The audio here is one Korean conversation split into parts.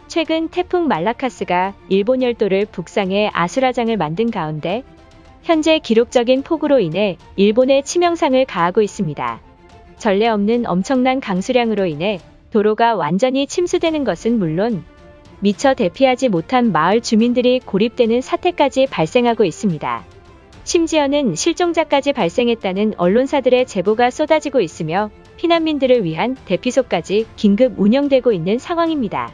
최근 태풍 말라카스가 일본 열도를 북상해 아수라장을 만든 가운데 현재 기록적인 폭우로 인해 일본에 치명상을 가하고 있습니다. 전례 없는 엄청난 강수량으로 인해 도로가 완전히 침수되는 것은 물론 미처 대피하지 못한 마을 주민들이 고립되는 사태까지 발생하고 있습니다. 심지어는 실종자까지 발생했다는 언론사들의 제보가 쏟아지고 있으며 피난민들을 위한 대피소까지 긴급 운영되고 있는 상황입니다.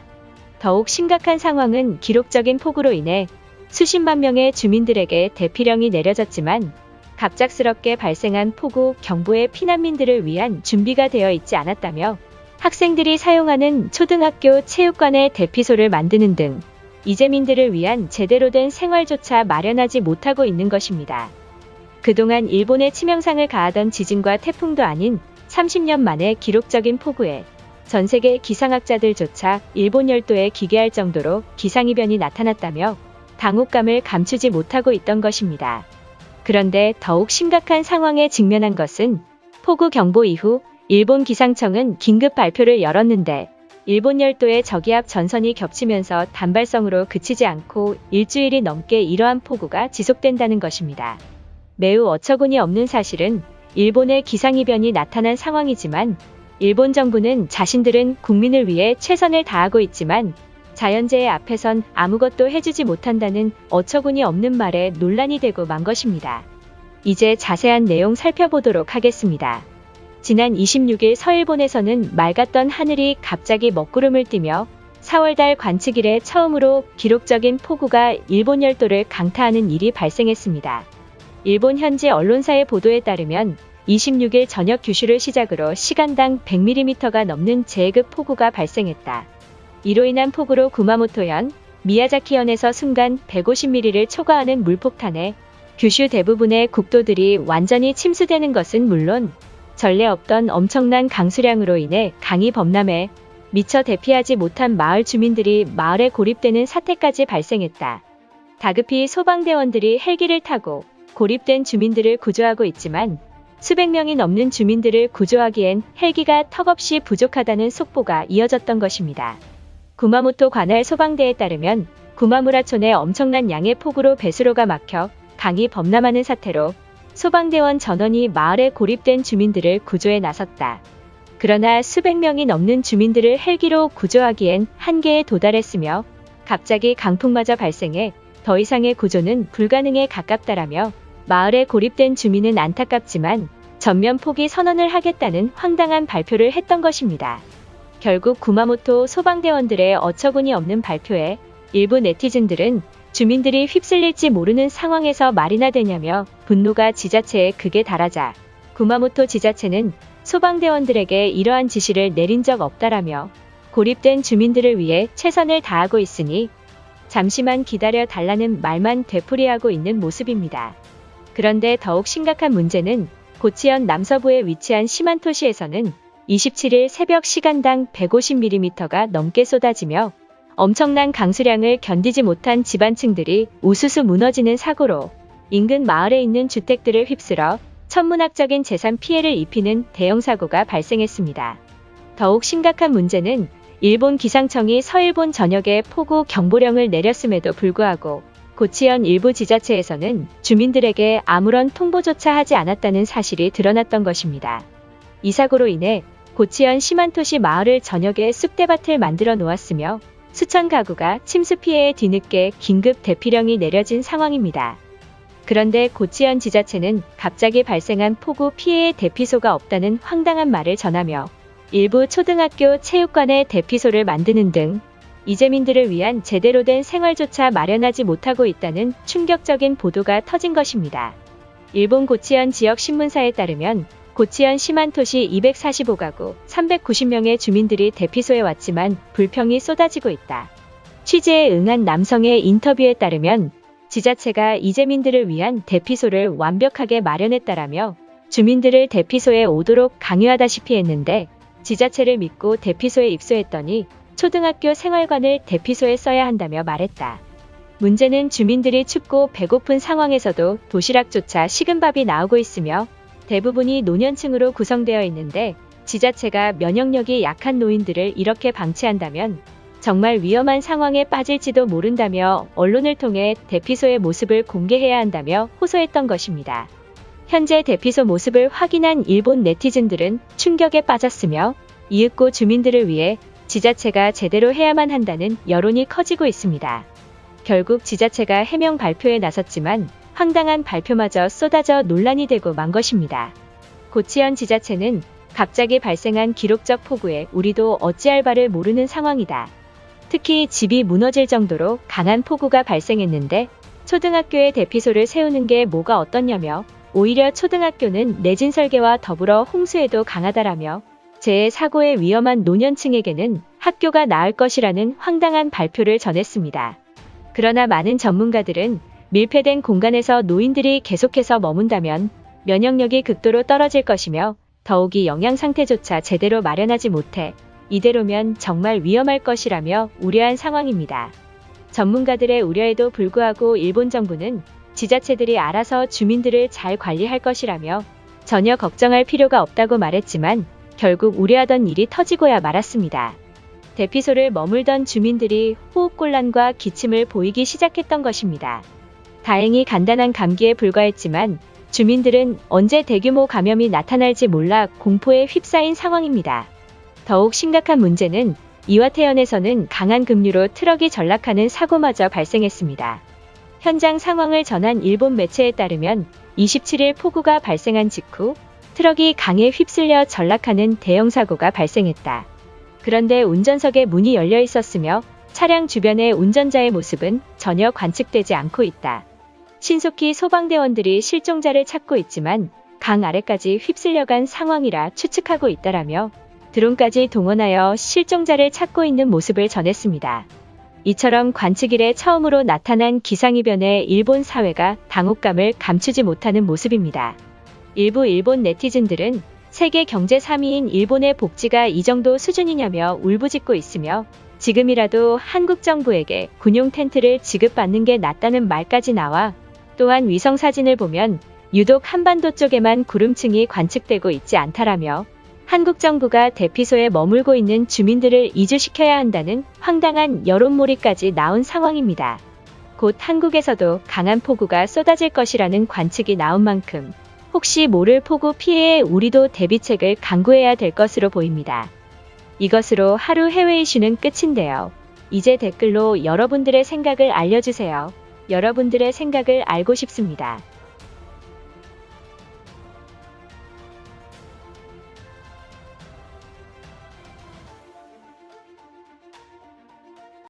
더욱 심각한 상황은 기록적인 폭우로 인해 수십만 명의 주민들에게 대피령이 내려졌지만 갑작스럽게 발생한 폭우 경보에 피난민들을 위한 준비가 되어 있지 않았다며 학생들이 사용하는 초등학교 체육관에 대피소를 만드는 등 이재민들을 위한 제대로 된 생활조차 마련하지 못하고 있는 것입니다. 그동안 일본에 치명상을 가하던 지진과 태풍도 아닌 30년 만에 기록적인 폭우에 전 세계 기상학자들조차 일본 열도에 기괴할 정도로 기상이변이 나타났다며 당혹감을 감추지 못하고 있던 것입니다. 그런데 더욱 심각한 상황에 직면한 것은 폭우 경보 이후 일본 기상청은 긴급 발표를 열었는데 일본 열도의 저기압 전선이 겹치면서 단발성으로 그치지 않고 일주일이 넘게 이러한 폭우가 지속된다는 것입니다. 매우 어처구니 없는 사실은 일본의 기상이변이 나타난 상황이지만 일본 정부는 자신들은 국민을 위해 최선을 다하고 있지만 자연재해 앞에선 아무것도 해주지 못한다는 어처구니 없는 말에 논란이 되고 만 것입니다. 이제 자세한 내용 살펴보도록 하겠습니다. 지난 26일 서일본에서는 맑았던 하늘이 갑자기 먹구름을 띠며 4월달 관측 이래 처음으로 기록적인 폭우가 일본 열도를 강타하는 일이 발생했습니다. 일본 현지 언론사의 보도에 따르면 26일 저녁 규슈를 시작으로 시간당 100mm가 넘는 제급 폭우가 발생했다. 이로 인한 폭우로 구마모토현, 미야자키현에서 순간 150mm를 초과하는 물폭탄에 규슈 대부분의 국도들이 완전히 침수되는 것은 물론 전례 없던 엄청난 강수량으로 인해 강이 범람해 미처 대피하지 못한 마을 주민들이 마을에 고립되는 사태까지 발생했다. 다급히 소방대원들이 헬기를 타고 고립된 주민들을 구조하고 있지만 수백 명이 넘는 주민들을 구조하기엔 헬기가 턱없이 부족하다는 속보가 이어졌던 것입니다. 구마모토 관할 소방대에 따르면 구마무라촌에 엄청난 양의 폭우로 배수로가 막혀 강이 범람하는 사태로 소방대원 전원이 마을에 고립된 주민들을 구조에 나섰다. 그러나 수백 명이 넘는 주민들을 헬기로 구조하기엔 한계에 도달했으며 갑자기 강풍마저 발생해 더 이상의 구조는 불가능에 가깝다라며 마을에 고립된 주민은 안타깝지만 전면 포기 선언을 하겠다는 황당한 발표를 했던 것입니다. 결국 구마모토 소방대원들의 어처구니 없는 발표에 일부 네티즌들은 주민들이 휩쓸릴지 모르는 상황에서 말이나 되냐며 분노가 지자체에 극에 달하자 구마모토 지자체는 소방대원들에게 이러한 지시를 내린 적 없다라며 고립된 주민들을 위해 최선을 다하고 있으니 잠시만 기다려 달라는 말만 되풀이하고 있는 모습입니다. 그런데 더욱 심각한 문제는 고치현 남서부에 위치한 시만토시에서는 27일 새벽 시간당 150mm가 넘게 쏟아지며 엄청난 강수량을 견디지 못한 집안층들이 우수수 무너지는 사고로 인근 마을에 있는 주택들을 휩쓸어 천문학적인 재산 피해를 입히는 대형 사고가 발생했습니다. 더욱 심각한 문제는 일본 기상청이 서일본 전역에 폭우 경보령을 내렸음에도 불구하고 고치현 일부 지자체에서는 주민들에게 아무런 통보조차 하지 않았다는 사실이 드러났던 것입니다. 이 사고로 인해 고치현 시만토시 마을을 전역에 쑥대밭을 만들어 놓았으며 수천 가구가 침수 피해에 뒤늦게 긴급 대피령이 내려진 상황입니다. 그런데 고치현 지자체는 갑자기 발생한 폭우 피해의 대피소가 없다는 황당한 말을 전하며 일부 초등학교 체육관에 대피소를 만드는 등 이재민들을 위한 제대로 된 생활조차 마련하지 못하고 있다는 충격적인 보도가 터진 것입니다. 일본 고치현 지역 신문사에 따르면 고치현 시만토시 245가구 390명의 주민들이 대피소에 왔지만 불평이 쏟아지고 있다. 취재에 응한 남성의 인터뷰에 따르면 지자체가 이재민들을 위한 대피소를 완벽하게 마련했다라며 주민들을 대피소에 오도록 강요하다시피 했는데 지자체를 믿고 대피소에 입소했더니 초등학교 생활관을 대피소에 써야 한다며 말했다. 문제는 주민들이 춥고 배고픈 상황에서도 도시락조차 식은 밥이 나오고 있으며 대부분이 노년층으로 구성되어 있는데 지자체가 면역력이 약한 노인들을 이렇게 방치한다면 정말 위험한 상황에 빠질지도 모른다며 언론을 통해 대피소의 모습을 공개해야 한다며 호소했던 것입니다. 현재 대피소 모습을 확인한 일본 네티즌들은 충격에 빠졌으며 이윽고 주민들을 위해 지자체가 제대로 해야만 한다는 여론이 커지고 있습니다. 결국 지자체가 해명 발표에 나섰지만 황당한 발표마저 쏟아져 논란이 되고 만 것입니다. 고치현 지자체는 갑자기 발생한 기록적 폭우에 우리도 어찌할 바를 모르는 상황이다. 특히 집이 무너질 정도로 강한 폭우가 발생했는데 초등학교에 대피소를 세우는 게 뭐가 어떻냐며 오히려 초등학교는 내진 설계와 더불어 홍수에도 강하다라며 재해 사고에 위험한 노년층에게는 학교가 나을 것이라는 황당한 발표를 전했습니다. 그러나 많은 전문가들은 밀폐된 공간에서 노인들이 계속해서 머문다면 면역력이 극도로 떨어질 것이며 더욱이 영양 상태조차 제대로 마련하지 못해 이대로면 정말 위험할 것이라며 우려한 상황입니다. 전문가들의 우려에도 불구하고 일본 정부는 지자체들이 알아서 주민들을 잘 관리할 것이라며 전혀 걱정할 필요가 없다고 말했지만 결국 우려하던 일이 터지고야 말았습니다. 대피소를 머물던 주민들이 호흡곤란과 기침을 보이기 시작했던 것입니다. 다행히 간단한 감기에 불과했지만 주민들은 언제 대규모 감염이 나타날지 몰라 공포에 휩싸인 상황입니다. 더욱 심각한 문제는 이와테현에서는 강한 급류로 트럭이 전락하는 사고마저 발생했습니다. 현장 상황을 전한 일본 매체에 따르면 27일 폭우가 발생한 직후 트럭이 강에 휩쓸려 전락하는 대형 사고가 발생했다. 그런데 운전석에 문이 열려 있었으며 차량 주변의 운전자의 모습은 전혀 관측되지 않고 있다. 신속히 소방대원들이 실종자를 찾고 있지만 강 아래까지 휩쓸려간 상황이라 추측하고 있다라며 드론까지 동원하여 실종자를 찾고 있는 모습을 전했습니다. 이처럼 관측 이래 처음으로 나타난 기상이변에 일본 사회가 당혹감을 감추지 못하는 모습입니다. 일부 일본 네티즌들은 세계 경제 3위인 일본의 복지가 이 정도 수준이냐며 울부짖고 있으며 지금이라도 한국 정부에게 군용 텐트를 지급받는 게 낫다는 말까지 나와 또한 위성 사진을 보면 유독 한반도 쪽에만 구름층이 관측되고 있지 않다라며 한국 정부가 대피소에 머물고 있는 주민들을 이주시켜야 한다는 황당한 여론몰이까지 나온 상황입니다. 곧 한국에서도 강한 폭우가 쏟아질 것이라는 관측이 나온 만큼 혹시 모를 폭우 피해에 우리도 대비책을 강구해야 될 것으로 보입니다. 이것으로 하루 해외 이슈는 끝인데요. 이제 댓글로 여러분들의 생각을 알려주세요. 여러분들의 생각을 알고 싶습니다.